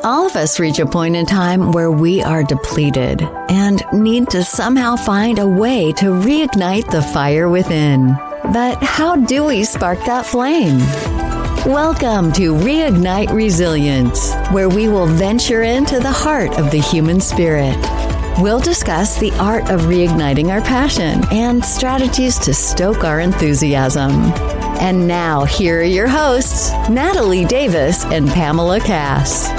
All of us reach a point in time where we are depleted and need to somehow find a way to reignite the fire within. But how do we spark that flame? Welcome to Reignite Resilience, where we will venture into the heart of the human spirit. We'll discuss the art of reigniting our passion and strategies to stoke our enthusiasm. And now, here are your hosts, Natalie Davis and Pamela Cass.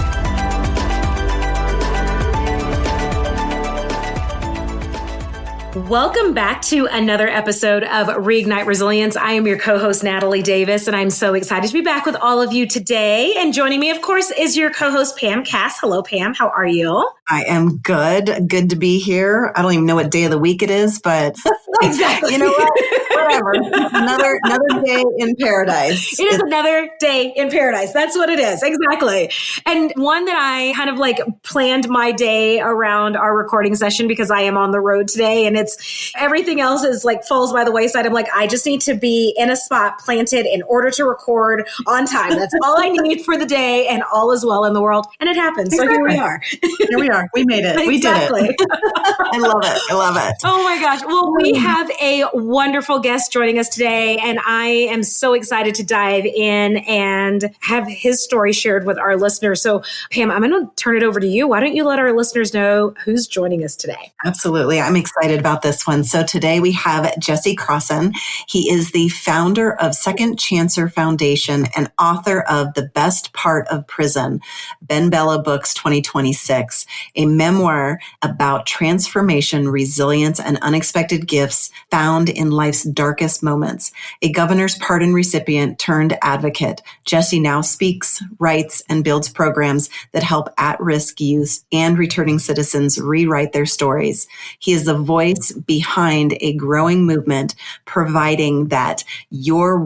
Welcome back to another episode of Reignite Resilience. I am your co-host, Natalie Davis, and I'm so excited to be back with all of you today. And joining me, of course, is your co-host, Pam Cass. Hello, Pam. How are you? I am good. Good to be here. I don't even know what day of the week it is, but exactly. You know what? Whatever. Another day in paradise. It is another day in paradise. That's what it is. Exactly. And one that I kind of planned my day around our recording session because I am on the road today and it's everything else is falls by the wayside. I'm I just need to be in a spot planted in order to record on time. That's all I need for the day and all is well in the world. And it happens. So here we are. Here we are. We made it. Exactly. We did it. I love it. I love it. Oh my gosh. Well, we have a wonderful guest joining us today, and I am so excited to dive in and have his story shared with our listeners. So, Pam, I'm going to turn it over to you. Why don't you let our listeners know who's joining us today? Absolutely. I'm excited about this one. So today we have Jesse Crossen. He is the founder of Second Chancer Foundation and author of The Best Part of Prison, Ben Bella Books 2026, a memoir about transformation, resilience, and unexpected gifts found in life's darkest moments. A governor's pardon recipient turned advocate, Jesse now speaks, writes, and builds programs that help at-risk youth and returning citizens rewrite their stories. He is the voice behind a growing movement proving that your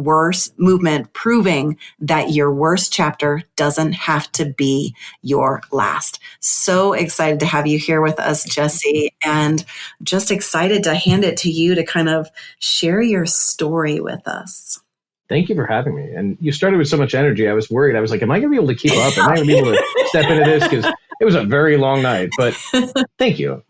worst chapter doesn't have to be your last. So excited to have you here with us, Jesse, and just excited to hand it to you to kind of share your story with us. Thank you for having me. And you started with so much energy. I was worried. I was like, am I going to be able to keep up? Am I going to be able to step into this? Because it was a very long night, but thank you.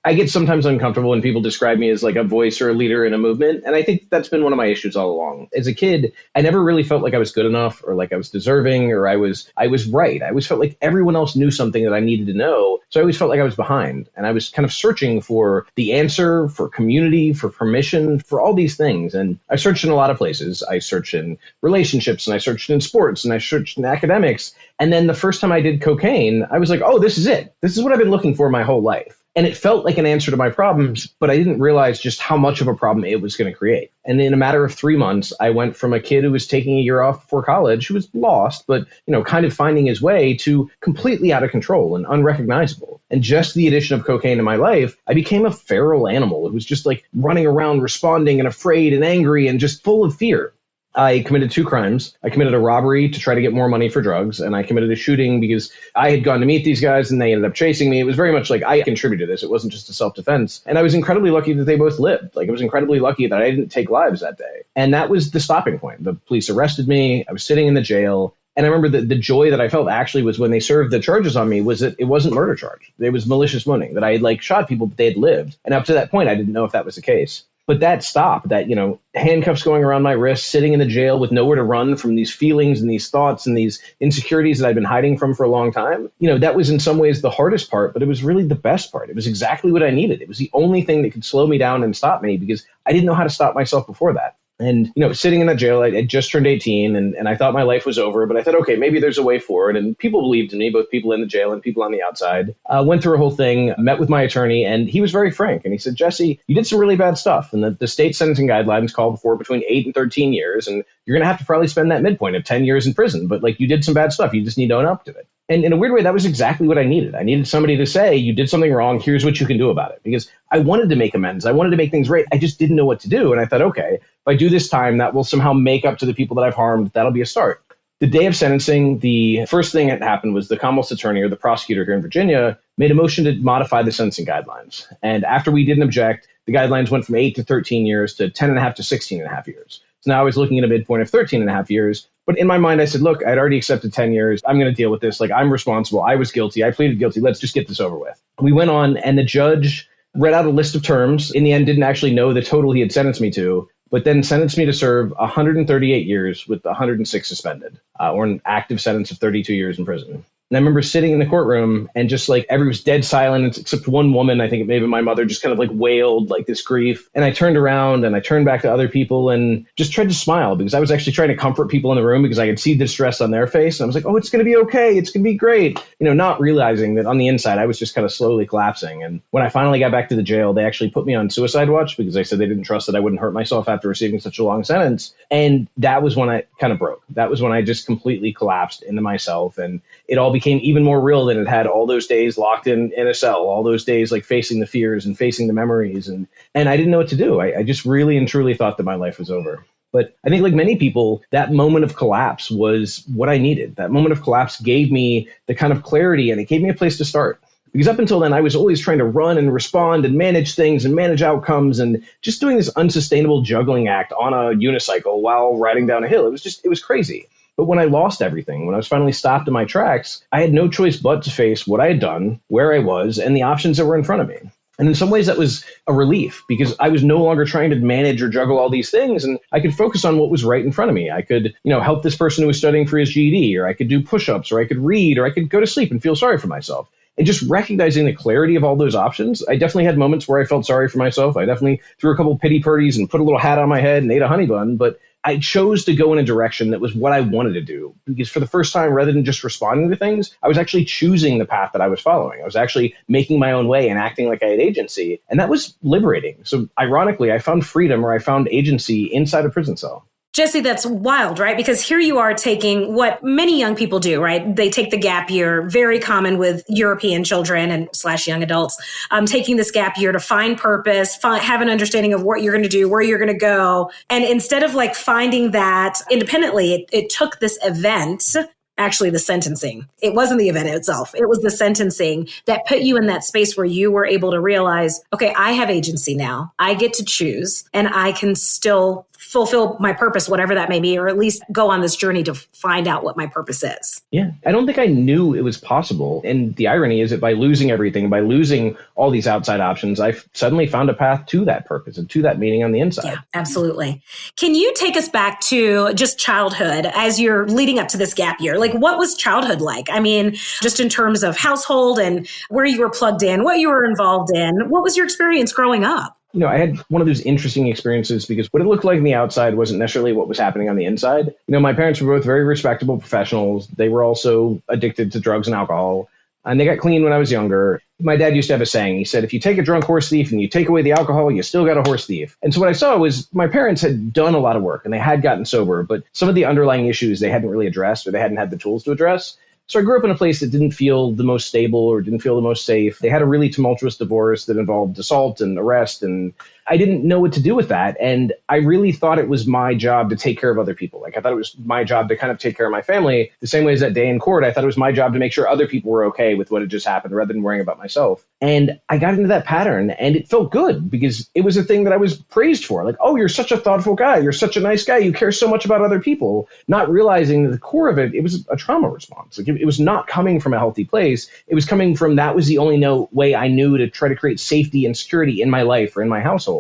I get sometimes uncomfortable when people describe me as a voice or a leader in a movement. And I think that's been one of my issues all along. As a kid, I never really felt like I was good enough or like I was deserving or I was right. I always felt like everyone else knew something that I needed to know. So I always felt like I was behind and I was kind of searching for the answer, for community, for permission, for all these things. And I searched in a lot of places. I searched in relationships and I searched in sports and I searched in academics. And then the first time I did cocaine, I was like, oh, this is it. This is what I've been looking for my whole life. And it felt like an answer to my problems, but I didn't realize just how much of a problem it was going to create. And in a matter of 3 months, I went from a kid who was taking a year off before college, who was lost, but, kind of finding his way, to completely out of control and unrecognizable. And just the addition of cocaine in my life, I became a feral animal. It was just running around, responding and afraid and angry and just full of fear. I committed 2 crimes. I committed a robbery to try to get more money for drugs, and I committed a shooting because I had gone to meet these guys and they ended up chasing me. It was very much I contributed to this. It wasn't just a self-defense. And I was incredibly lucky that they both lived. I was incredibly lucky that I didn't take lives that day. And that was the stopping point. The police arrested me. I was sitting in the jail. And I remember the joy that I felt actually was when they served the charges on me was that it wasn't murder charge. It was malicious wounding, that I had shot people, but they had lived. And up to that point, I didn't know if that was the case. But that stopped, that, handcuffs going around my wrist, sitting in the jail with nowhere to run from these feelings and these thoughts and these insecurities that I've been hiding from for a long time. That was in some ways the hardest part, but it was really the best part. It was exactly what I needed. It was the only thing that could slow me down and stop me because I didn't know how to stop myself before that. And, sitting in that jail, I just turned 18 and I thought my life was over, but I thought, okay, maybe there's a way forward. And people believed in me, both people in the jail and people on the outside. Went through a whole thing, met with my attorney, and he was very frank. And he said, Jesse, you did some really bad stuff. And the state sentencing guidelines call for between 8 and 13 years. And you're going to have to probably spend that midpoint of 10 years in prison. But you did some bad stuff. You just need to own up to it. And in a weird way, that was exactly what I needed. I needed somebody to say, you did something wrong. Here's what you can do about it. Because I wanted to make amends. I wanted to make things right. I just didn't know what to do. And I thought, okay, if I do this time, that will somehow make up to the people that I've harmed. That'll be a start. The day of sentencing, the first thing that happened was the Commonwealth's attorney, or the prosecutor here in Virginia, made a motion to modify the sentencing guidelines. And after we didn't object, the guidelines went from 8 to 13 years to 10 and a half to 16 and a half years. So now I was looking at a midpoint of 13 and a half years. But in my mind, I said, look, I'd already accepted 10 years. I'm going to deal with this. Like, I'm responsible. I was guilty. I pleaded guilty. Let's just get this over with. We went on, and the judge read out a list of terms. In the end, didn't actually know the total he had sentenced me to, but then sentenced me to serve 138 years with 106 suspended, or an active sentence of 32 years in prison. And I remember sitting in the courtroom and just like everyone was dead silent except one woman, I think maybe my mother, just kind of like wailed like this grief. And I turned around and I turned back to other people and just tried to smile because I was actually trying to comfort people in the room because I could see the distress on their face. And I was like, oh, it's going to be okay. It's going to be great. You know, not realizing that on the inside, I was just kind of slowly collapsing. And when I finally got back to the jail, they actually put me on suicide watch because they said they didn't trust that I wouldn't hurt myself after receiving such a long sentence. And that was when I kind of broke. That was when I just completely collapsed into myself. And it all became even more real than it had all those days locked in a cell, all those days like facing the fears and facing the memories. And I didn't know what to do. I just really and truly thought that my life was over. But I think like many people, that moment of collapse was what I needed. That moment of collapse gave me the kind of clarity and it gave me a place to start. Because up until then, I was always trying to run and respond and manage things and manage outcomes and just doing this unsustainable juggling act on a unicycle while riding down a hill. It was crazy. But when I lost everything, when I was finally stopped in my tracks, I had no choice but to face what I had done, where I was, and the options that were in front of me. And in some ways, that was a relief because I was no longer trying to manage or juggle all these things. And I could focus on what was right in front of me. I could, help this person who was studying for his GED, or I could do push-ups, or I could read, or I could go to sleep and feel sorry for myself. And just recognizing the clarity of all those options, I definitely had moments where I felt sorry for myself. I definitely threw a couple pity parties and put a little hat on my head and ate a honey bun. But I chose to go in a direction that was what I wanted to do. Because for the first time, rather than just responding to things, I was actually choosing the path that I was following. I was actually making my own way and acting like I had agency. And that was liberating. So ironically, I found freedom, or I found agency inside a prison cell. Jesse, that's wild, right? Because here you are taking what many young people do, right? They take the gap year, very common with European children and / young adults, taking this gap year to find purpose, have an understanding of what you're going to do, where you're going to go. And instead of like finding that independently, it took this event, actually the sentencing. It wasn't the event itself. It was the sentencing that put you in that space where you were able to realize, okay, I have agency now. I get to choose and I can still fulfill my purpose, whatever that may be, or at least go on this journey to find out what my purpose is. Yeah, I don't think I knew it was possible. And the irony is that by losing everything, by losing all these outside options, I suddenly found a path to that purpose and to that meaning on the inside. Yeah, absolutely. Can you take us back to just childhood as you're leading up to this gap year? Like, what was childhood like? I mean, just in terms of household and where you were plugged in, what you were involved in. What was your experience growing up? I had one of those interesting experiences because what it looked like on the outside wasn't necessarily what was happening on the inside. My parents were both very respectable professionals. They were also addicted to drugs and alcohol, and they got clean when I was younger. My dad used to have a saying. He said, if you take a drunk horse thief and you take away the alcohol, you still got a horse thief. And so what I saw was my parents had done a lot of work and they had gotten sober, but some of the underlying issues they hadn't really addressed or they hadn't had the tools to address. So I grew up in a place that didn't feel the most stable or didn't feel the most safe. They had a really tumultuous divorce that involved assault and arrest, and I didn't know what to do with that. And I really thought it was my job to take care of other people. Like I thought it was my job to kind of take care of my family. The same way as that day in court, I thought it was my job to make sure other people were okay with what had just happened rather than worrying about myself. And I got into that pattern and it felt good because it was a thing that I was praised for. Like, oh, you're such a thoughtful guy. You're such a nice guy. You care so much about other people. Not realizing that the core of it, it was a trauma response. Like it was not coming from a healthy place. It was coming from that was the only way I knew to try to create safety and security in my life or in my household.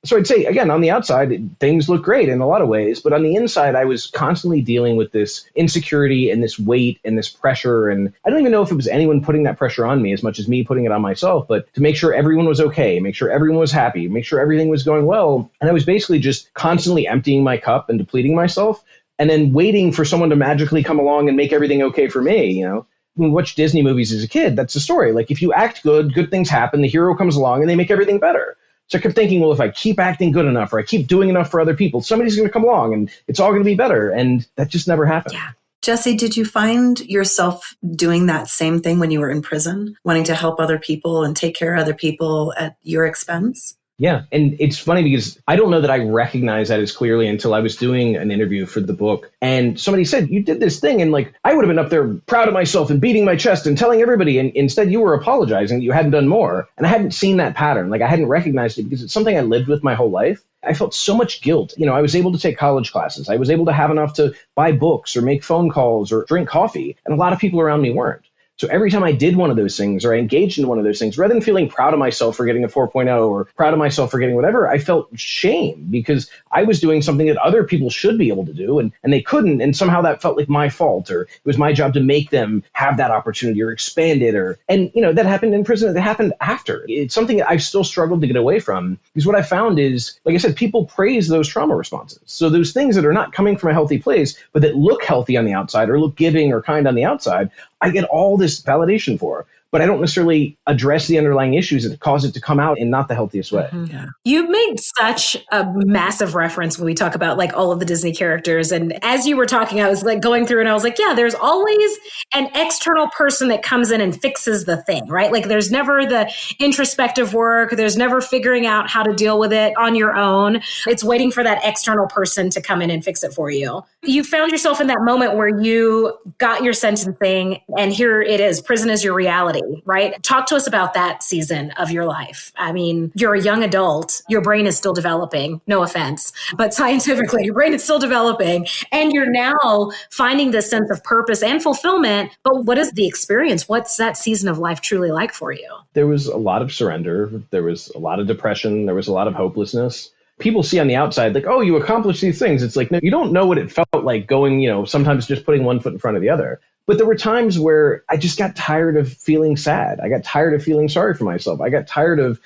So I'd say, again, on the outside, things look great in a lot of ways. But on the inside, I was constantly dealing with this insecurity and this weight and this pressure. And I don't even know if it was anyone putting that pressure on me as much as me putting it on myself, but to make sure everyone was okay, make sure everyone was happy, make sure everything was going well. And I was basically just constantly emptying my cup and depleting myself and then waiting for someone to magically come along and make everything okay for me, When we watch Disney movies as a kid, that's the story. Like if you act good, good things happen, the hero comes along and they make everything better. So I kept thinking, well, if I keep acting good enough or I keep doing enough for other people, somebody's going to come along and it's all going to be better. And that just never happened. Yeah. Jesse, did you find yourself doing that same thing when you were in prison, wanting to help other people and take care of other people at your expense? Yeah. And it's funny because I don't know that I recognized that as clearly until I was doing an interview for the book. And somebody said, you did this thing. And like, I would have been up there proud of myself and beating my chest and telling everybody. And instead you were apologizing that you hadn't done more. And I hadn't seen that pattern. Like I hadn't recognized it because it's something I lived with my whole life. I felt so much guilt. I was able to take college classes. I was able to have enough to buy books or make phone calls or drink coffee. And a lot of people around me weren't. So every time I did one of those things or I engaged in one of those things, rather than feeling proud of myself for getting a 4.0 or proud of myself for getting whatever, I felt shame because I was doing something that other people should be able to do and they couldn't. And somehow that felt like my fault, or it was my job to make them have that opportunity or expand it. And that happened in prison. That happened after. It's something that I've still struggled to get away from, because what I found is, like I said, people praise those trauma responses. So those things that are not coming from a healthy place, but that look healthy on the outside or look giving or kind on the outside, I get all this validation for, but I don't necessarily address the underlying issues that cause it to come out in not the healthiest way. Mm-hmm. Yeah. You made such a massive reference when we talk about like all of the Disney characters. And as you were talking, I was like going through and I was like, yeah, there's always an external person that comes in and fixes the thing, right? Like there's never the introspective work. There's never figuring out how to deal with it on your own. It's waiting for that external person to come in and fix it for you. You found yourself in that moment where you got your sentencing and here it is. Prison is your reality. Right? Talk to us about that season of your life. I mean, you're a young adult. Your brain is still developing. No offense, but scientifically, your brain is still developing. And you're now finding this sense of purpose and fulfillment. But what is the experience? What's that season of life truly like for you? There was a lot of surrender. There was a lot of depression. There was a lot of hopelessness. People see on the outside, like, oh, you accomplished these things. It's like, no, you don't know what it felt like going, sometimes just putting one foot in front of the other. But there were times where I just got tired of feeling sad. I got tired of feeling sorry for myself. I got tired of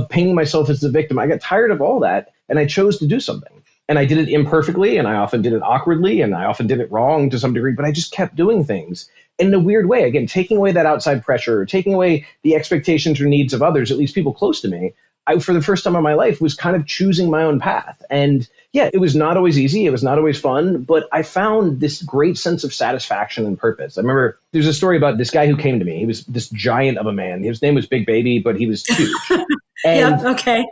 painting myself as the victim. I got tired of all that. And I chose to do something. And I did it imperfectly. And I often did it awkwardly. And I often did it wrong to some degree. But I just kept doing things in a weird way. Again, taking away that outside pressure, taking away the expectations or needs of others, at least people close to me. I, for the first time in my life, was kind of choosing my own path. And yeah, it was not always easy. It was not always fun, but I found this great sense of satisfaction and purpose. I remember there's a story about this guy who came to me. He was this giant of a man. His name was Big Baby, but he was huge. And yeah, okay.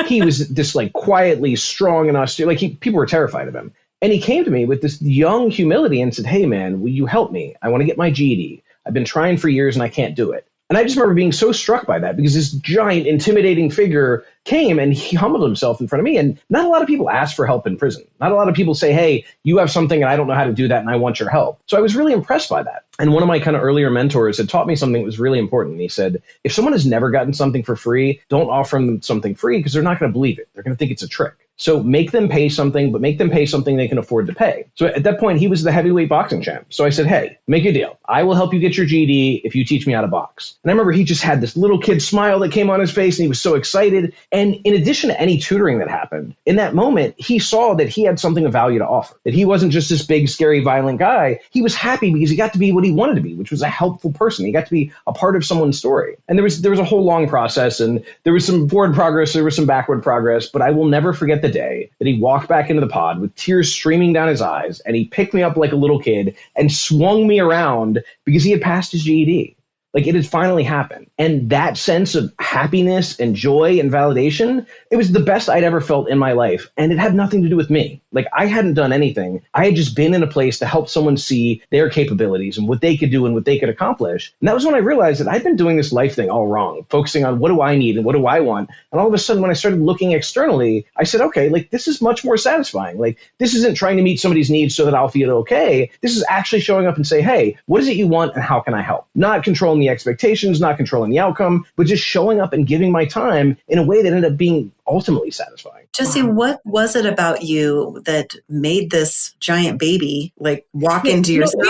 he was this like quietly strong and austere. Like people were terrified of him. And he came to me with this young humility and said, "Hey man, will you help me? I want to get my GED. I've been trying for years and I can't do it." And I just remember being so struck by that because this giant, intimidating figure came and he humbled himself in front of me. And not a lot of people ask for help in prison. Not a lot of people say, hey, you have something and I don't know how to do that and I want your help. So I was really impressed by that. And one of my kind of earlier mentors had taught me something that was really important. He said, if someone has never gotten something for free, don't offer them something free because they're not going to believe it. They're going to think it's a trick. So make them pay something, but make them pay something they can afford to pay. So at that point, he was the heavyweight boxing champ. So I said, hey, make a deal. I will help you get your GED if you teach me how to box. And I remember he just had this little kid smile that came on his face and he was so excited. And in addition to any tutoring that happened, in that moment, he saw that he had something of value to offer, that he wasn't just this big, scary, violent guy. He was happy because he got to be what he wanted to be, which was a helpful person. He got to be a part of someone's story. And there was a whole long process and there was some forward progress, there was some backward progress, but I will never forget the day that he walked back into the pod with tears streaming down his eyes and he picked me up like a little kid and swung me around because he had passed his GED. Like it had finally happened. And that sense of happiness and joy and validation, it was the best I'd ever felt in my life. And it had nothing to do with me. Like I hadn't done anything. I had just been in a place to help someone see their capabilities and what they could do and what they could accomplish. And that was when I realized that I'd been doing this life thing all wrong, focusing on what do I need and what do I want. And all of a sudden, when I started looking externally, I said, okay, like this is much more satisfying. Like this isn't trying to meet somebody's needs so that I'll feel okay. This is actually showing up and say, hey, what is it you want and how can I help? Not controlling the expectations, not controlling the outcome, but just showing up and giving my time in a way that ended up being ultimately satisfying. Jesse, what was it about you that made this giant baby like walk into yourself?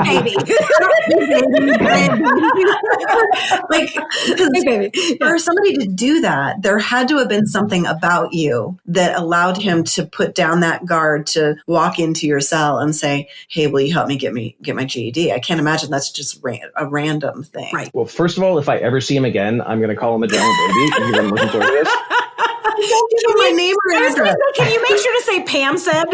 Baby. Like, for somebody to do that, there had to have been something about you that allowed him to put down that guard to walk into your cell and say, hey, will you help me get my GED? I can't imagine that's just a random thing. Right. Well, first of all, if I ever see him again, I'm going to call him a giant baby because he's been looking forward to this. Don't give him my name or address. Can you make sure to say Pam said?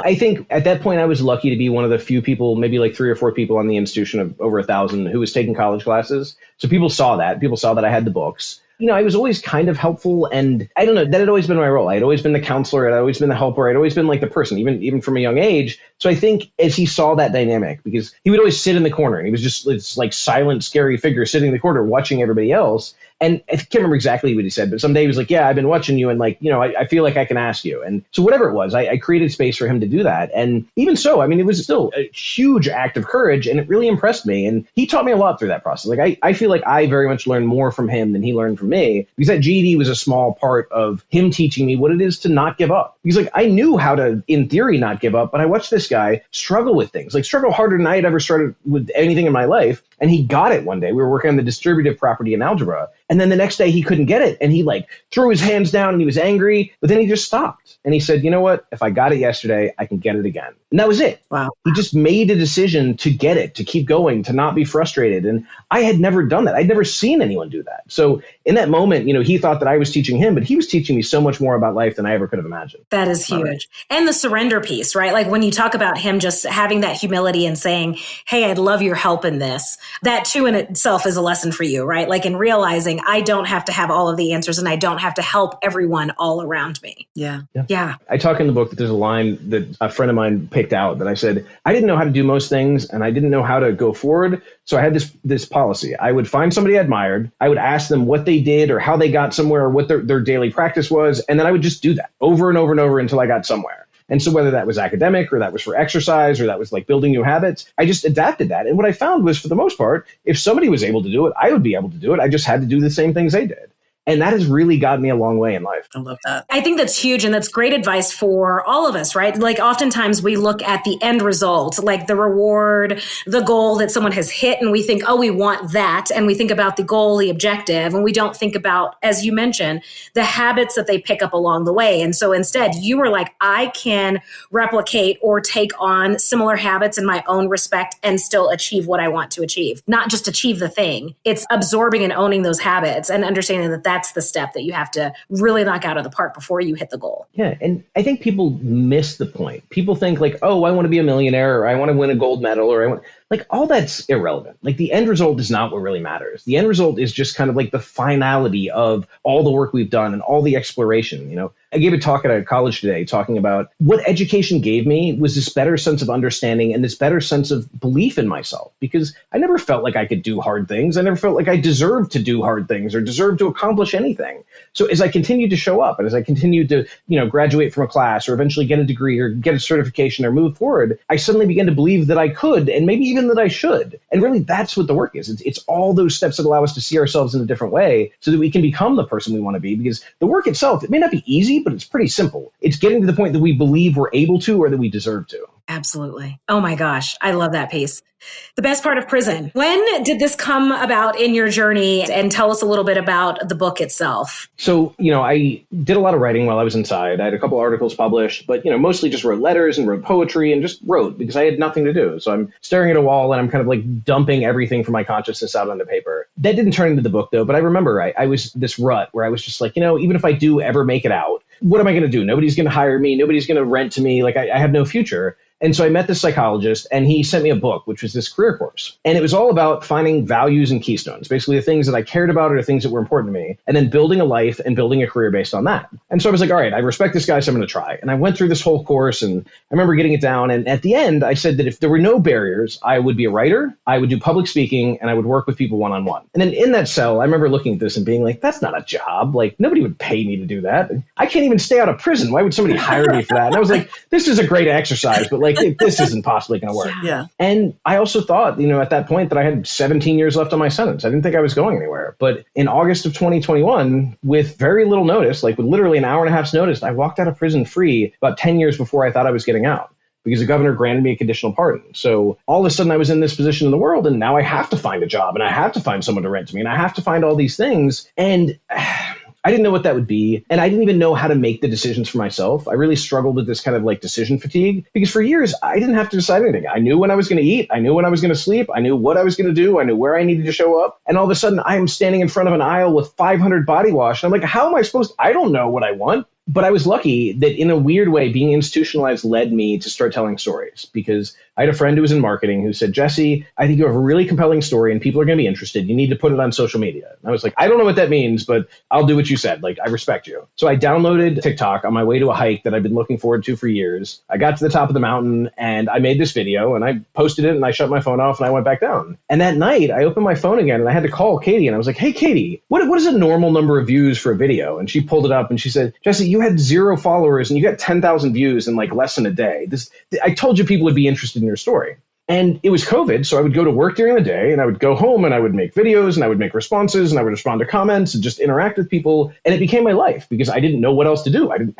I think at that point I was lucky to be one of the few people, maybe like 3 or 4 people on the institution of over 1,000 who was taking college classes. So people saw that. People saw that I had the books. I was always kind of helpful, and I don't know, that had always been my role. I'd always been the counselor, I'd always been the helper, I'd always been like the person, even from a young age. So I think as he saw that dynamic, because he would always sit in the corner, and he was just this like silent, scary figure sitting in the corner watching everybody else. And I can't remember exactly what he said, but someday he was like, yeah, I've been watching you, and like, I feel like I can ask you. And so whatever it was, I created space for him to do that. And even so, I mean, it was still a huge act of courage, and it really impressed me. And he taught me a lot through that process. Like, I feel like I very much learned more from him than he learned from me, because that GED was a small part of him teaching me what it is to not give up. Because like, I knew how to, in theory, not give up, but I watched this guy struggle with things, like struggle harder than I had ever started with anything in my life. And he got it one day. We were working on the distributive property in algebra. And then the next day he couldn't get it. And he like threw his hands down and he was angry, but then he just stopped. And he said, you know what? If I got it yesterday, I can get it again. And that was it. Wow. He just made a decision to get it, to keep going, to not be frustrated. And I had never done that. I'd never seen anyone do that. So in that moment, he thought that I was teaching him, but he was teaching me so much more about life than I ever could have imagined. That is huge. And the surrender piece, right? Like when you talk about him just having that humility and saying, hey, I'd love your help in this. That too in itself is a lesson for you, right? Like in realizing I don't have to have all of the answers and I don't have to help everyone all around me. Yeah. I talk in the book that there's a line that a friend of mine picked out that I said, I didn't know how to do most things and I didn't know how to go forward. So I had this policy. I would find somebody I admired. I would ask them what they did or how they got somewhere or what their daily practice was. And then I would just do that over and over and over until I got somewhere. And so whether that was academic or that was for exercise or that was like building new habits, I just adapted that. And what I found was, for the most part, if somebody was able to do it, I would be able to do it. I just had to do the same things they did. And that has really gotten me a long way in life. I love that. I think that's huge. And that's great advice for all of us, right? Like oftentimes we look at the end result, like the reward, the goal that someone has hit, and we think, oh, we want that. And we think about the goal, the objective, and we don't think about, as you mentioned, the habits that they pick up along the way. And so instead, you were like, I can replicate or take on similar habits in my own respect and still achieve what I want to achieve. Not just achieve the thing. It's absorbing and owning those habits and understanding that that's the step that you have to really knock out of the park before you hit the goal. Yeah. And I think people miss the point. People think like, oh, I want to be a millionaire, or I want to win a gold medal, or I want, like, all that's irrelevant. Like the end result is not what really matters. The end result is just kind of like the finality of all the work we've done and all the exploration. I gave a talk at a college today talking about what education gave me was this better sense of understanding and this better sense of belief in myself, because I never felt like I could do hard things. I never felt like I deserved to do hard things or deserved to accomplish anything. So as I continued to show up and as I continued to, graduate from a class or eventually get a degree or get a certification or move forward, I suddenly began to believe that I could, and maybe even that I should. And really, that's what the work is. It's all those steps that allow us to see ourselves in a different way so that we can become the person we want to be, because the work itself, it may not be easy, but it's pretty simple. It's getting to the point that we believe we're able to or that we deserve to. Absolutely. Oh my gosh. I love that piece. The best part of prison. When did this come about in your journey? And tell us a little bit about the book itself. So, I did a lot of writing while I was inside. I had a couple articles published, but, mostly just wrote letters and wrote poetry and just wrote because I had nothing to do. So I'm staring at a wall and I'm kind of like dumping everything from my consciousness out onto paper. That didn't turn into the book though. But I remember I was this rut where I was just like, even if I do ever make it out, what am I going to do? Nobody's going to hire me. Nobody's going to rent to me. Like I have no future. And so I met this psychologist and he sent me a book, which was this career course. And it was all about finding values and keystones, basically the things that I cared about or the things that were important to me, and then building a life and building a career based on that. And so I was like, all right, I respect this guy, so I'm going to try. And I went through this whole course and I remember getting it down. And at the end, I said that if there were no barriers, I would be a writer, I would do public speaking, and I would work with people one-on-one. And then in that cell, I remember looking at this and being like, that's not a job. Like nobody would pay me to do that. I can't even stay out of prison. Why would somebody hire me for that? And I was like, this is a great exercise, but like this isn't possibly going to work. Yeah. And I also thought, at that point that I had 17 years left on my sentence. I didn't think I was going anywhere. But in August of 2021, with very little notice, like with literally an hour and a half's notice, I walked out of prison free about 10 years before I thought I was getting out, because the governor granted me a conditional pardon. So all of a sudden I was in this position in the world, and now I have to find a job and I have to find someone to rent to me and I have to find all these things. And I didn't know what that would be. And I didn't even know how to make the decisions for myself. I really struggled with this kind of like decision fatigue, because for years I didn't have to decide anything. I knew when I was going to eat. I knew when I was going to sleep. I knew what I was going to do. I knew where I needed to show up. And all of a sudden I'm standing in front of an aisle with 500 body wash. And I'm like, how am I supposed to? I don't know what I want. But I was lucky that in a weird way, being institutionalized led me to start telling stories, because I had a friend who was in marketing who said, Jesse, I think you have a really compelling story and people are going to be interested. You need to put it on social media. And I was like, I don't know what that means, but I'll do what you said. Like, I respect you. So I downloaded TikTok on my way to a hike that I've been looking forward to for years. I got to the top of the mountain and I made this video and I posted it and I shut my phone off and I went back down. And that night I opened my phone again and I had to call Katie and I was like, hey, Katie, what is a normal number of views for a video? And she pulled it up and she said, Jesse, you had 0 followers and you got 10,000 views in like less than a day. I told you people would be interested in your story. And it was COVID, so I would go to work during the day and I would go home and I would make videos and I would make responses and I would respond to comments and just interact with people. And it became my life because I didn't know what else to do. I didn't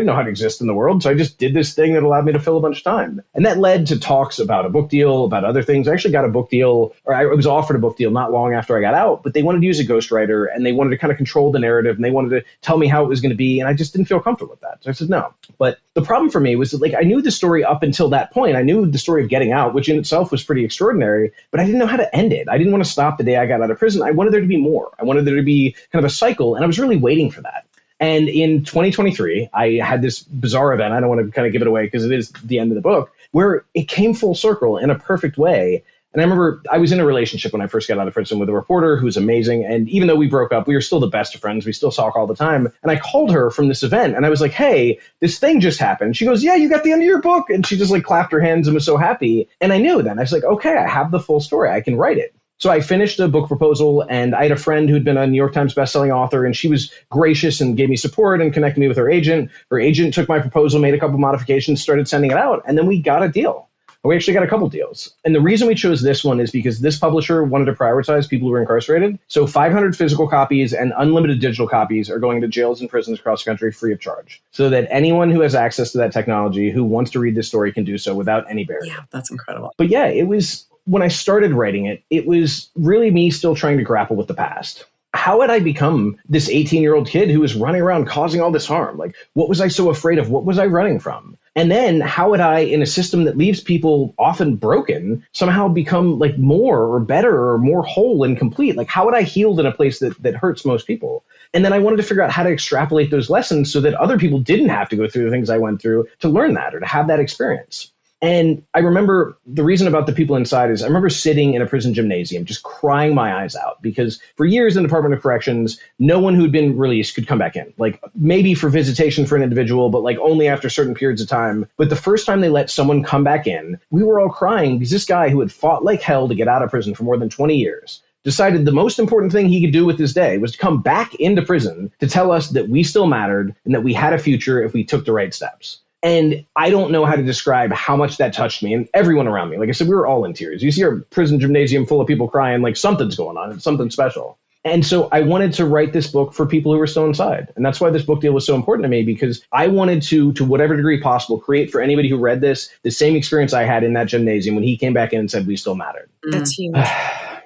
know how to exist in the world. So I just did this thing that allowed me to fill a bunch of time. And that led to talks about a book deal, about other things. I actually got a book deal, or I was offered a book deal not long after I got out, but they wanted to use a ghostwriter and they wanted to kind of control the narrative and they wanted to tell me how it was going to be. And I just didn't feel comfortable with that. So I said no. But the problem for me was that, like, I knew the story up until that point. I knew the story of getting out, which in itself was pretty extraordinary, but I didn't know how to end it. I didn't want to stop the day I got out of prison. I wanted there to be more. I wanted there to be kind of a cycle, and I was really waiting for that. And in 2023, I had this bizarre event. I don't want to kind of give it away because it is the end of the book, where it came full circle in a perfect way. And I remember I was in a relationship when I first got out of prison with a reporter who was amazing. And even though we broke up, we were still the best of friends. We still talk all the time. And I called her from this event and I was like, hey, this thing just happened. She goes, yeah, you got the end of your book. And she just like clapped her hands and was so happy. And I knew then. I was like, okay, I have the full story. I can write it. So I finished a book proposal and I had a friend who'd been a New York Times bestselling author, and she was gracious and gave me support and connected me with her agent. Her agent took my proposal, made a couple modifications, started sending it out, and then we got a deal. We actually got a couple deals. And the reason we chose this one is because this publisher wanted to prioritize people who were incarcerated. So 500 physical copies and unlimited digital copies are going to jails and prisons across the country free of charge, so that anyone who has access to that technology who wants to read this story can do so without any barrier. Yeah, that's incredible. But yeah, it was, when I started writing it, it was really me still trying to grapple with the past. How had I become this 18-year-old kid who was running around causing all this harm? Like, what was I so afraid of? What was I running from? And then how would I, in a system that leaves people often broken, somehow become like more or better or more whole and complete? Like, how would I heal in a place that hurts most people? And then I wanted to figure out how to extrapolate those lessons so that other people didn't have to go through the things I went through to learn that or to have that experience. And I remember the reason about the people inside is I remember sitting in a prison gymnasium, just crying my eyes out, because for years in the Department of Corrections, no one who'd been released could come back in, like maybe for visitation for an individual, but like only after certain periods of time. But the first time they let someone come back in, we were all crying because this guy who had fought like hell to get out of prison for more than 20 years decided the most important thing he could do with his day was to come back into prison to tell us that we still mattered and that we had a future if we took the right steps. And I don't know how to describe how much that touched me and everyone around me. Like I said, we were all in tears. You see a prison gymnasium full of people crying, like something's going on. It's something special. And so I wanted to write this book for people who were still inside. And that's why this book deal was so important to me, because I wanted to whatever degree possible, create for anybody who read this the same experience I had in that gymnasium when he came back in and said, we still mattered. That's huge.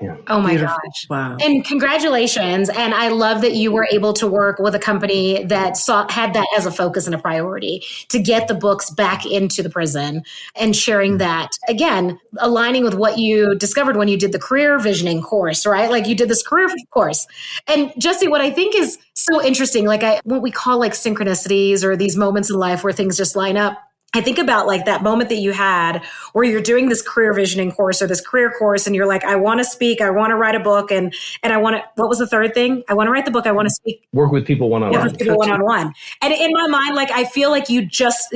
Yeah. Oh my Beautiful. gosh. Wow. And congratulations. And I love that you were able to work with a company that had that as a focus and a priority to get the books back into the prison and sharing that, again, aligning with what you discovered when you did the career visioning course, right? Like you did this career course. And Jesse, what I think is so interesting, like what we call like synchronicities or these moments in life where things just line up. I think about like that moment that you had where you're doing this career visioning course or this career course and you're like, I want to speak, I want to write a book, and I want to, what was the third thing? I want to write the book, I want to speak. Work with people one-on-one. Work with people one-on-one. And in my mind, like, I feel like you just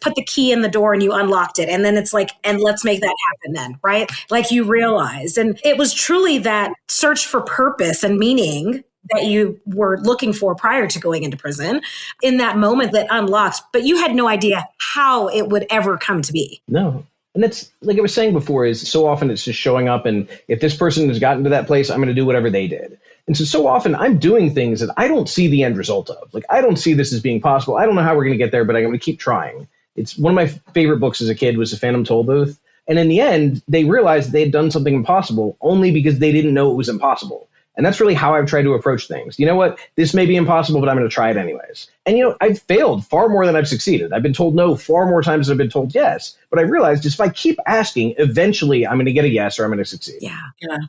put the key in the door and you unlocked it. And then it's like, and let's make that happen then, right? Like you realized. And it was truly that search for purpose and meaning that you were looking for prior to going into prison in that moment that unlocked, but you had no idea how it would ever come to be. No. And that's, like I was saying before, is so often it's just showing up. And if this person has gotten to that place, I'm going to do whatever they did. And so often I'm doing things that I don't see the end result of. Like, I don't see this as being possible. I don't know how we're going to get there, but I'm going to keep trying. It's one of my favorite books as a kid was The Phantom Tollbooth. And in the end, they realized they had done something impossible only because they didn't know it was impossible. And that's really how I've tried to approach things. You know what? This may be impossible, but I'm going to try it anyways. And, I've failed far more than I've succeeded. I've been told no far more times than I've been told yes. But I realized if I keep asking, eventually I'm going to get a yes or I'm going to succeed. Yeah.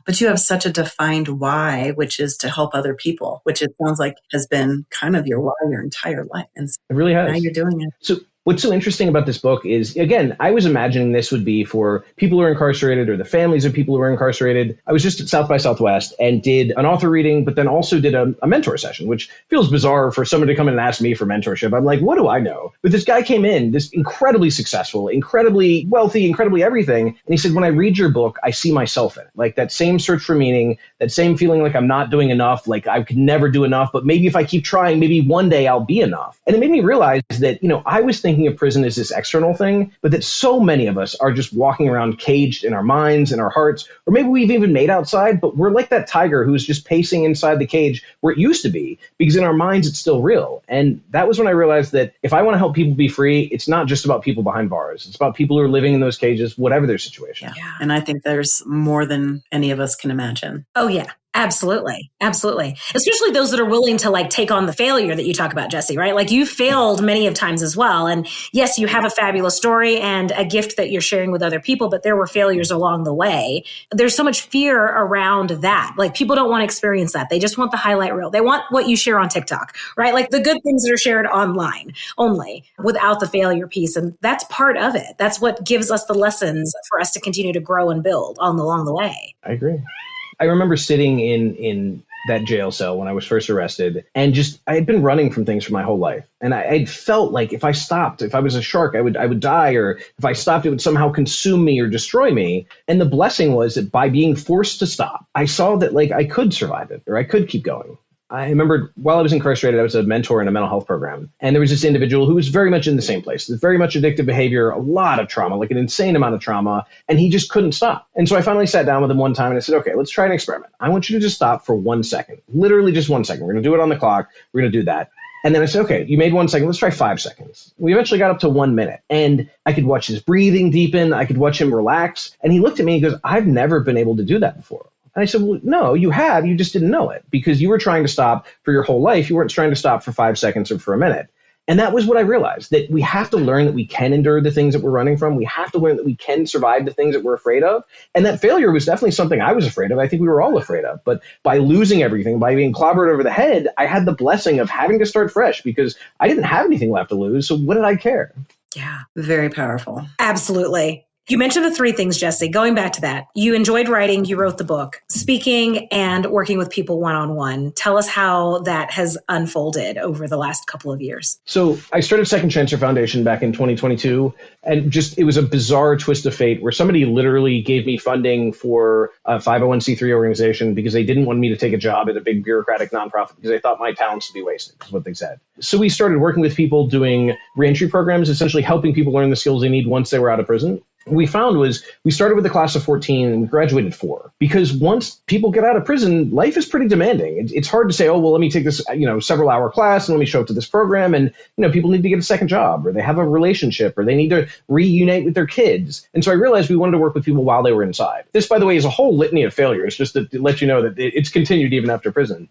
But you have such a defined why, which is to help other people, which it sounds like has been kind of your why your entire life. And so it really has. Now you're doing it. So what's so interesting about this book is, again, I was imagining this would be for people who are incarcerated or the families of people who are incarcerated. I was just at South by Southwest and did an author reading, but then also did a mentor session, which feels bizarre for someone to come in and ask me for mentorship. I'm like, what do I know? But this guy came in, this incredibly successful, incredibly wealthy, incredibly everything. And he said, when I read your book, I see myself in it. Like that same search for meaning, that same feeling like I'm not doing enough, like I could never do enough, but maybe if I keep trying, maybe one day I'll be enough. And it made me realize that, I was thinking of prison as this external thing, but that so many of us are just walking around caged in our minds and our hearts, or maybe we've even made outside, but we're like that tiger who's just pacing inside the cage where it used to be, because in our minds it's still real. And that was when I realized that if I want to help people be free, it's not just about people behind bars. It's about people who are living in those cages, whatever their situation. Yeah. And I think there's more than any of us can imagine. Oh, yeah. Absolutely. Absolutely. Especially those that are willing to take on the failure that you talk about, Jesse, right? Like you failed many of times as well. And yes, you have a fabulous story and a gift that you're sharing with other people, but there were failures along the way. There's so much fear around that. Like people don't want to experience that. They just want the highlight reel. They want what you share on TikTok, right? Like the good things that are shared online only without the failure piece. And that's part of it. That's what gives us the lessons for us to continue to grow and build along the way. I agree. I remember sitting in that jail cell when I was first arrested and I had been running from things for my whole life. And I felt like if I stopped, if I was a shark, I would die, or if I stopped, it would somehow consume me or destroy me. And the blessing was that by being forced to stop, I saw that I could survive it or I could keep going. I remember while I was incarcerated, I was a mentor in a mental health program. And there was this individual who was very much in the same place. Very much addictive behavior, a lot of trauma, like an insane amount of trauma. And he just couldn't stop. And so I finally sat down with him one time and I said, okay, let's try an experiment. I want you to just stop for 1 second, literally just 1 second. We're going to do it on the clock. We're going to do that. And then I said, okay, you made 1 second. Let's try 5 seconds. We eventually got up to 1 minute and I could watch his breathing deepen. I could watch him relax. And he looked at me and he goes, I've never been able to do that before. And I said, well, no, you have. You just didn't know it because you were trying to stop for your whole life. You weren't trying to stop for 5 seconds or for a minute. And that was what I realized, that we have to learn that we can endure the things that we're running from. We have to learn that we can survive the things that we're afraid of. And that failure was definitely something I was afraid of. I think we were all afraid of. But by losing everything, by being clobbered over the head, I had the blessing of having to start fresh because I didn't have anything left to lose. So what did I care? Yeah, very powerful. Absolutely. You mentioned the 3 things, Jesse. Going back to that, you enjoyed writing, you wrote the book, speaking and working with people one-on-one. Tell us how that has unfolded over the last couple of years. So I started Second Chancer Foundation back in 2022, and it was a bizarre twist of fate where somebody literally gave me funding for a 501c3 organization because they didn't want me to take a job at a big bureaucratic nonprofit because they thought my talents would be wasted, is what they said. So we started working with people doing reentry programs, essentially helping people learn the skills they need once they were out of prison. What we found was we started with a class of 14 and graduated 4 because once people get out of prison, life is pretty demanding. It's hard to say, oh, well, let me take this, several hour class and let me show up to this program. And, people need to get a second job or they have a relationship or they need to reunite with their kids. And so I realized we wanted to work with people while they were inside. This, by the way, is a whole litany of failures, just to let you know that it's continued even after prison.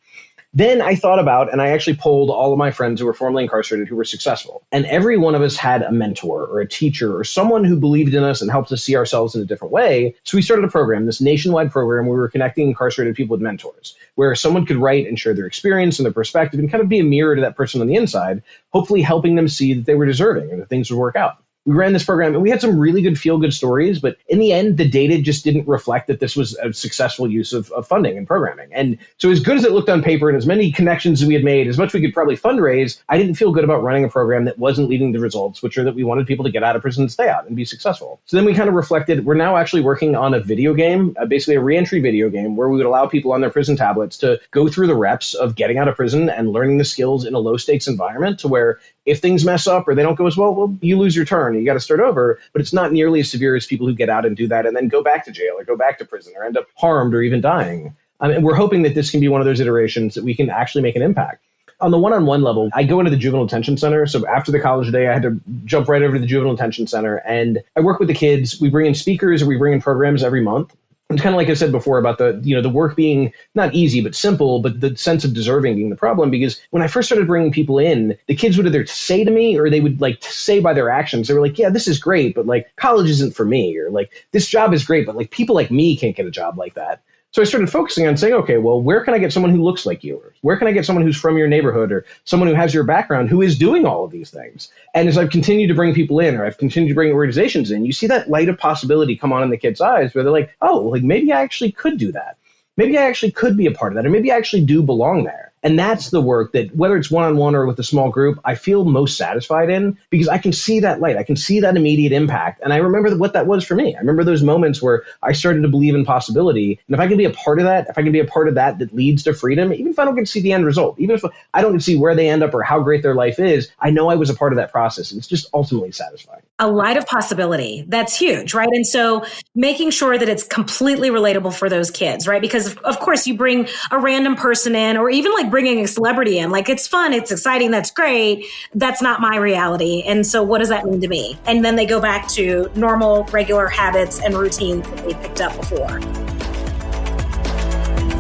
Then I thought about, and I actually polled all of my friends who were formerly incarcerated who were successful. And every one of us had a mentor or a teacher or someone who believed in us and helped us see ourselves in a different way. So we started a program, this nationwide program where we were connecting incarcerated people with mentors, where someone could write and share their experience and their perspective and kind of be a mirror to that person on the inside, hopefully helping them see that they were deserving and that things would work out. We ran this program and we had some really good feel-good stories, but in the end, the data just didn't reflect that this was a successful use of funding and programming. And so as good as it looked on paper and as many connections as we had made, as much we could probably fundraise, I didn't feel good about running a program that wasn't leading to results, which are that we wanted people to get out of prison and stay out and be successful. So then we kind of reflected, we're now actually working on a video game, basically a reentry video game, where we would allow people on their prison tablets to go through the reps of getting out of prison and learning the skills in a low-stakes environment to where if things mess up or they don't go as well, you lose your turn. You got to start over, but it's not nearly as severe as people who get out and do that and then go back to jail or go back to prison or end up harmed or even dying. And we're hoping that this can be one of those iterations that we can actually make an impact. On the one-on-one level, I go into the juvenile detention center. So after the college day, I had to jump right over to the juvenile detention center and I work with the kids. We bring in speakers or we bring in programs every month. It's kind of like I said before about the work being not easy, but simple, but the sense of deserving being the problem. Because when I first started bringing people in, the kids would either say to me or they would like say by their actions, they were like, yeah, this is great, but like college isn't for me, or like this job is great, but like people like me can't get a job like that. So I started focusing on saying, okay, well, where can I get someone who looks like you? Or where can I get someone who's from your neighborhood or someone who has your background who is doing all of these things? And as I've continued to bring people in, or I've continued to bring organizations in, you see that light of possibility come on in the kids' eyes where they're like, oh, like maybe I actually could do that. Maybe I actually could be a part of that, or maybe I actually do belong there. And that's the work that, whether it's one-on-one or with a small group, I feel most satisfied in, because I can see that light. I can see that immediate impact. And I remember what that was for me. I remember those moments where I started to believe in possibility. And if I can be a part of that, if I can be a part of that leads to freedom, even if I don't get to see the end result, even if I don't get to see where they end up or how great their life is, I know I was a part of that process. It's just ultimately satisfying. A light of possibility. That's huge, right? And so making sure that it's completely relatable for those kids, right? Because of course you bring a random person in, or even like bringing a celebrity in, like it's fun, it's exciting, that's great. That's not my reality. And so what does that mean to me? And then they go back to normal, regular habits and routines that they picked up before.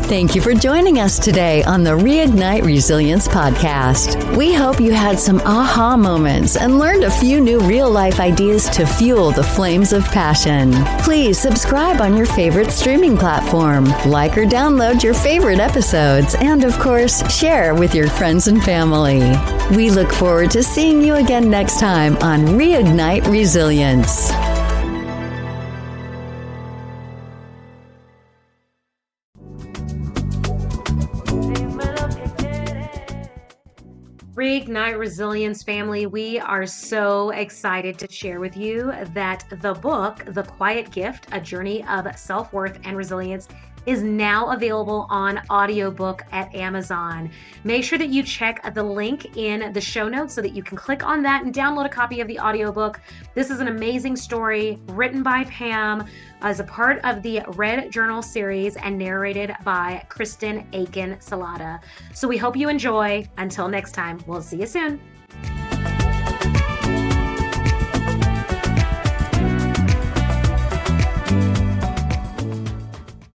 Thank you for joining us today on the Reignite Resilience podcast. We hope you had some aha moments and learned a few new real-life ideas to fuel the flames of passion. Please subscribe on your favorite streaming platform, like or download your favorite episodes, and of course, share with your friends and family. We look forward to seeing you again next time on Reignite Resilience. Reignite Resilience family, we are so excited to share with you that the book, The Quiet Gift, A Journey of Self-Worth and Resilience, is now available on audiobook at Amazon. Make sure that you check the link in the show notes so that you can click on that and download a copy of the audiobook. This is an amazing story written by Pam as a part of the Red Journal series and narrated by Kristen Aiken Salata. So we hope you enjoy. Until next time, we'll see you soon.